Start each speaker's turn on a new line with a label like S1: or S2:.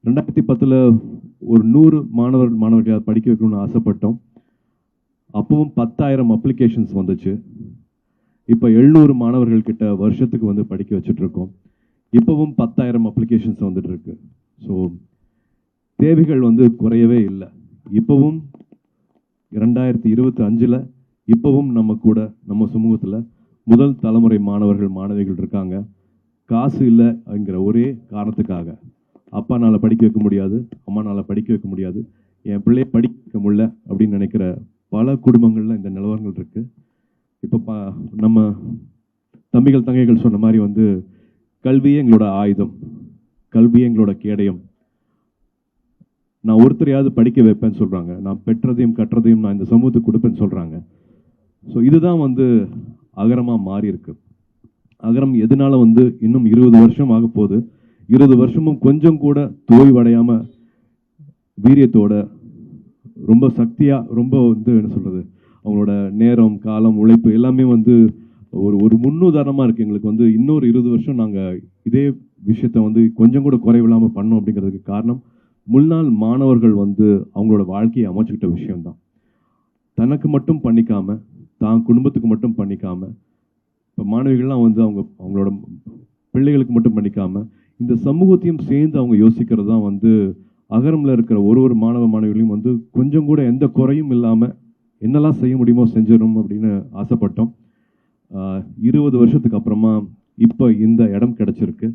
S1: 2010 ஒரு 100 மாணவர்களை படிக்க வைக்கணும்னு ஆசைப்பட்டோம். அப்பவும் 10,000 அப்ளிகேஷன்ஸ் வந்துச்சு. இப்போ 700 மாணவர்கள் கிட்ட வருஷத்துக்கு வந்து படிக்க வச்சுட்டு இருக்கோம். இப்பவும் 10,000 அப்ளிகேஷன்ஸ் வந்துட்டு இருக்கு. ஸோ தேவைகள் வந்து குறையவே இல்லை. இப்பவும் 2025 இப்பவும் நம்ம கூட நம்ம சமூகத்தில் முதல் தலைமுறை மாணவர்கள் மாணவிகள் இருக்காங்க. காசு இல்லை அப்படிங்கிற ஒரே காரணத்துக்காக அப்பானால படிக்க வைக்க முடியாது, அம்மானால படிக்க வைக்க முடியாது, என் பிள்ளையை படிக்க முடியல அப்படின்னு நினைக்கிற பல குடும்பங்கள்ல இந்த நிலவரங்கள் இருக்கு. இப்போ நம்ம தம்பிகள் தங்கைகள் சொன்ன மாதிரி வந்து கல்வியே எங்களோட ஆயுதம், கல்வியே எங்களோட கேடயம். நான் ஒருத்தரையாவது படிக்க வைப்பேன்னு சொல்றாங்க. நான் பெற்றதையும் கற்றதையும் நான் இந்த சமூகத்துக்கு கொடுப்பேன்னு சொல்றாங்க. ஸோ இதுதான் வந்து அகரமா மாறி இருக்கு. அகரம் எதனால வந்து இன்னும் 20 வருஷம் ஆக போகுது. 20 வருஷமும் கொஞ்சம் கூட தோய்வடையாம வீரியத்தோட ரொம்ப சக்தியா ரொம்ப வந்து என்ன சொல்றது, அவங்களோட நேரம் காலம் உழைப்பு எல்லாமே வந்து ஒரு முன்னுதாரணமா இருக்கு. எங்களுக்கு வந்து இன்னொரு 20 வருஷம் நாங்க இதே விஷயத்த வந்து கொஞ்சம் கூட குறைவில்லாம பண்ணோம். அப்படிங்கிறதுக்கு காரணம் முன்னாள் மாணவர்கள் வந்து அவங்களோட வாழ்க்கையை அமைச்சுக்கிட்ட விஷயம்தான். தனக்கு மட்டும் பண்ணிக்காம, தான் குடும்பத்துக்கு மட்டும் பண்ணிக்காம, இப்போ மாணவிகள்லாம் வந்து அவங்களோட பிள்ளைகளுக்கு மட்டும் பண்ணிக்காம இந்த சமூகத்தையும் சேர்ந்து அவங்க யோசிக்கிறது தான் வந்து அகரம்ல இருக்கிற ஒரு மாணவ மாணவிகளையும் வந்து கொஞ்சம் கூட எந்த குறையும் இல்லாமல் என்னெல்லாம் செய்ய முடியுமோ செஞ்சிடணும் அப்படின்னு ஆசைப்பட்டோம். 20 வருஷத்துக்கு அப்புறமா இப்போ இந்த இடம் கிடைச்சிருக்கு.